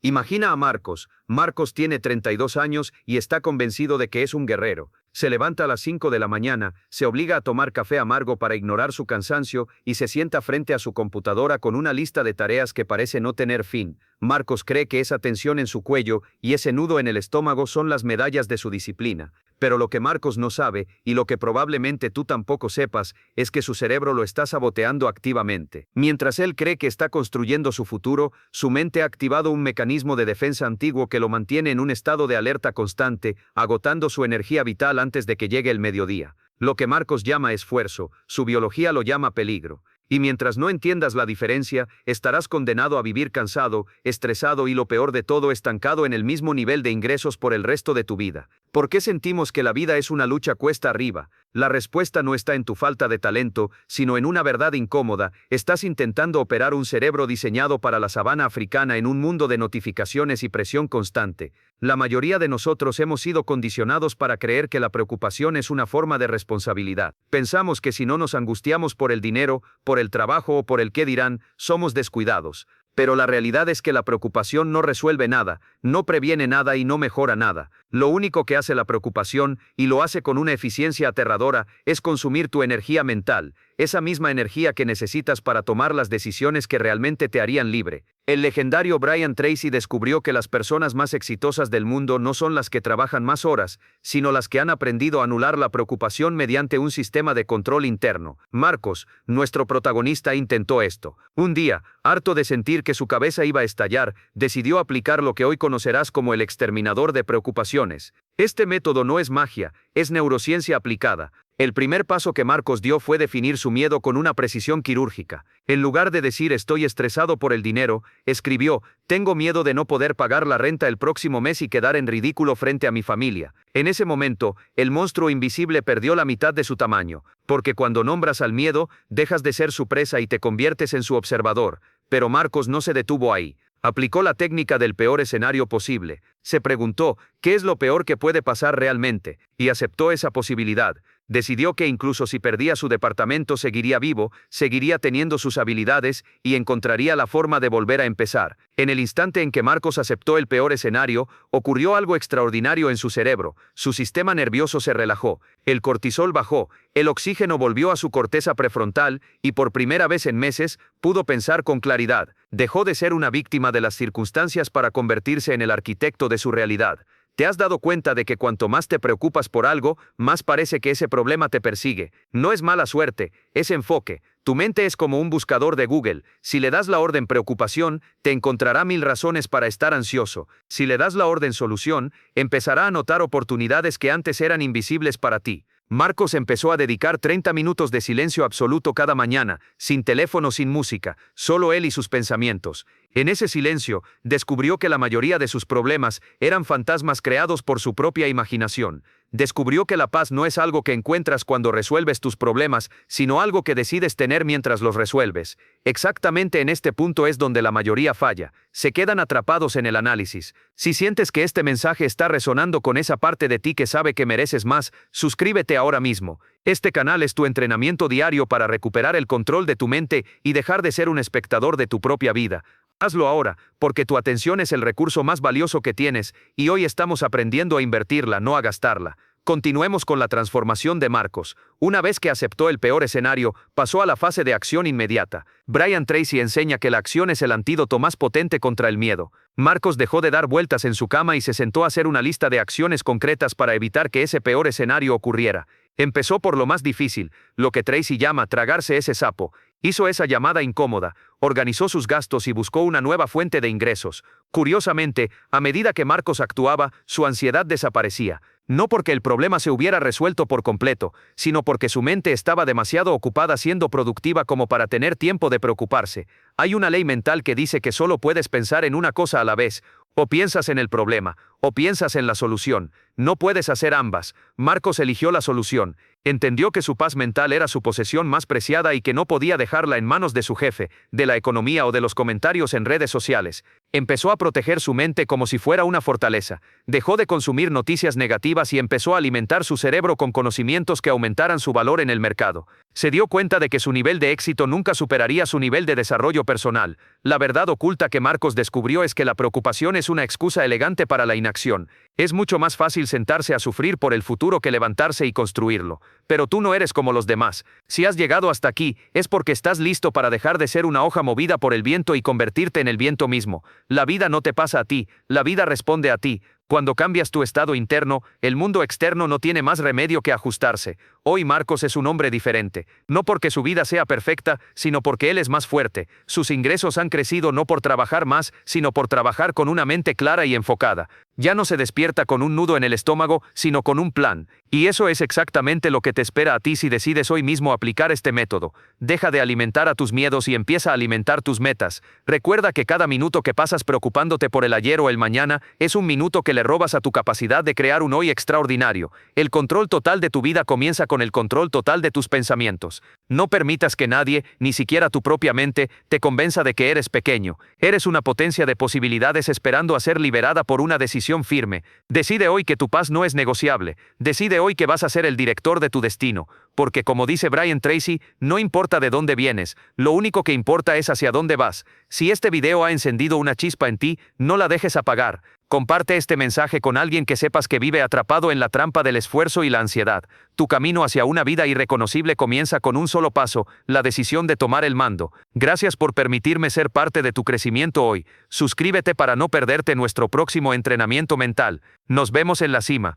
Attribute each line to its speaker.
Speaker 1: Imagina a Marcos. Marcos tiene 32 años y está convencido de que es un guerrero. Se levanta a las 5 de la mañana, se obliga a tomar café amargo para ignorar su cansancio y se sienta frente a su computadora con una lista de tareas que parece no tener fin. Marcos cree que esa tensión en su cuello y ese nudo en el estómago son las medallas de su disciplina. Pero lo que Marcos no sabe, y lo que probablemente tú tampoco sepas, es que su cerebro lo está saboteando activamente. Mientras él cree que está construyendo su futuro, su mente ha activado un mecanismo de defensa antiguo que lo mantiene en un estado de alerta constante, agotando su energía vital antes de que llegue el mediodía. Lo que Marcos llama esfuerzo, su biología lo llama peligro. Y mientras no entiendas la diferencia, estarás condenado a vivir cansado, estresado y lo peor de todo, estancado en el mismo nivel de ingresos por el resto de tu vida. ¿Por qué sentimos que la vida es una lucha cuesta arriba? La respuesta no está en tu falta de talento, sino en una verdad incómoda. Estás intentando operar un cerebro diseñado para la sabana africana en un mundo de notificaciones y presión constante. La mayoría de nosotros hemos sido condicionados para creer que la preocupación es una forma de responsabilidad. Pensamos que si no nos angustiamos por el dinero, por el trabajo o por el qué dirán, somos descuidados. Pero la realidad es que la preocupación no resuelve nada, no previene nada y no mejora nada. Lo único que hace la preocupación, y lo hace con una eficiencia aterradora, es consumir tu energía mental, esa misma energía que necesitas para tomar las decisiones que realmente te harían libre. El legendario Brian Tracy descubrió que las personas más exitosas del mundo no son las que trabajan más horas, sino las que han aprendido a anular la preocupación mediante un sistema de control interno. Marcos, nuestro protagonista, intentó esto. Un día, harto de sentir que su cabeza iba a estallar, decidió aplicar lo que hoy conocerás como el exterminador de preocupaciones. Este método no es magia, es neurociencia aplicada. El primer paso que Marcos dio fue definir su miedo con una precisión quirúrgica. En lugar de decir estoy estresado por el dinero, escribió, tengo miedo de no poder pagar la renta el próximo mes y quedar en ridículo frente a mi familia. En ese momento, el monstruo invisible perdió la mitad de su tamaño, porque cuando nombras al miedo, dejas de ser su presa y te conviertes en su observador. Pero Marcos no se detuvo ahí. Aplicó la técnica del peor escenario posible. Se preguntó, ¿qué es lo peor que puede pasar realmente? Y aceptó esa posibilidad. Decidió que incluso si perdía su departamento seguiría vivo, seguiría teniendo sus habilidades y encontraría la forma de volver a empezar. En el instante en que Marcos aceptó el peor escenario, ocurrió algo extraordinario en su cerebro. Su sistema nervioso se relajó, el cortisol bajó, el oxígeno volvió a su corteza prefrontal y por primera vez en meses pudo pensar con claridad. Dejó de ser una víctima de las circunstancias para convertirse en el arquitecto de su realidad. ¿Te has dado cuenta de que cuanto más te preocupas por algo, más parece que ese problema te persigue? No es mala suerte, es enfoque. Tu mente es como un buscador de Google. Si le das la orden preocupación, te encontrará 1000 razones para estar ansioso. Si le das la orden solución, empezará a notar oportunidades que antes eran invisibles para ti. Marcos empezó a dedicar 30 minutos de silencio absoluto cada mañana, sin teléfono, sin música, solo él y sus pensamientos. En ese silencio, descubrió que la mayoría de sus problemas eran fantasmas creados por su propia imaginación. Descubrió que la paz no es algo que encuentras cuando resuelves tus problemas, sino algo que decides tener mientras los resuelves. Exactamente en este punto es donde la mayoría falla. Se quedan atrapados en el análisis. Si sientes que este mensaje está resonando con esa parte de ti que sabe que mereces más, suscríbete ahora mismo. Este canal es tu entrenamiento diario para recuperar el control de tu mente y dejar de ser un espectador de tu propia vida. Hazlo ahora, porque tu atención es el recurso más valioso que tienes, y hoy estamos aprendiendo a invertirla, no a gastarla. Continuemos con la transformación de Marcos. Una vez que aceptó el peor escenario, pasó a la fase de acción inmediata. Brian Tracy enseña que la acción es el antídoto más potente contra el miedo. Marcos dejó de dar vueltas en su cama y se sentó a hacer una lista de acciones concretas para evitar que ese peor escenario ocurriera. Empezó por lo más difícil, lo que Tracy llama tragarse ese sapo. Hizo esa llamada incómoda, organizó sus gastos y buscó una nueva fuente de ingresos. Curiosamente, a medida que Marcos actuaba, su ansiedad desaparecía. No porque el problema se hubiera resuelto por completo, sino porque su mente estaba demasiado ocupada siendo productiva como para tener tiempo de preocuparse. Hay una ley mental que dice que solo puedes pensar en una cosa a la vez. O piensas en el problema, o piensas en la solución. No puedes hacer ambas. Marcos eligió la solución. Entendió que su paz mental era su posesión más preciada y que no podía dejarla en manos de su jefe, de la economía o de los comentarios en redes sociales. Empezó a proteger su mente como si fuera una fortaleza. Dejó de consumir noticias negativas y empezó a alimentar su cerebro con conocimientos que aumentaran su valor en el mercado. Se dio cuenta de que su nivel de éxito nunca superaría su nivel de desarrollo personal. La verdad oculta que Marcos descubrió es que la preocupación es una excusa elegante para la inacción. Es mucho más fácil sentarse a sufrir por el futuro que levantarse y construirlo. Pero tú no eres como los demás. Si has llegado hasta aquí, es porque estás listo para dejar de ser una hoja movida por el viento y convertirte en el viento mismo. La vida no te pasa a ti, la vida responde a ti. Cuando cambias tu estado interno, el mundo externo no tiene más remedio que ajustarse. Hoy Marcos es un hombre diferente, no porque su vida sea perfecta, sino porque él es más fuerte. Sus ingresos han crecido no por trabajar más, sino por trabajar con una mente clara y enfocada. Ya no se despierta con un nudo en el estómago, sino con un plan. Y eso es exactamente lo que te espera a ti si decides hoy mismo aplicar este método. Deja de alimentar a tus miedos y empieza a alimentar tus metas. Recuerda que cada minuto que pasas preocupándote por el ayer o el mañana es un minuto que le robas a tu capacidad de crear un hoy extraordinario. El control total de tu vida comienza con el control total de tus pensamientos. No permitas que nadie, ni siquiera tu propia mente, te convenza de que eres pequeño. Eres una potencia de posibilidades esperando a ser liberada por una decisión firme. Decide hoy que tu paz no es negociable. Decide hoy que vas a ser el director de tu destino. Porque como dice Brian Tracy, no importa de dónde vienes, lo único que importa es hacia dónde vas. Si este video ha encendido una chispa en ti, no la dejes apagar. Comparte este mensaje con alguien que sepas que vive atrapado en la trampa del esfuerzo y la ansiedad. Tu camino hacia una vida irreconocible comienza con un solo paso, la decisión de tomar el mando. Gracias por permitirme ser parte de tu crecimiento hoy. Suscríbete para no perderte nuestro próximo entrenamiento mental. Nos vemos en la cima.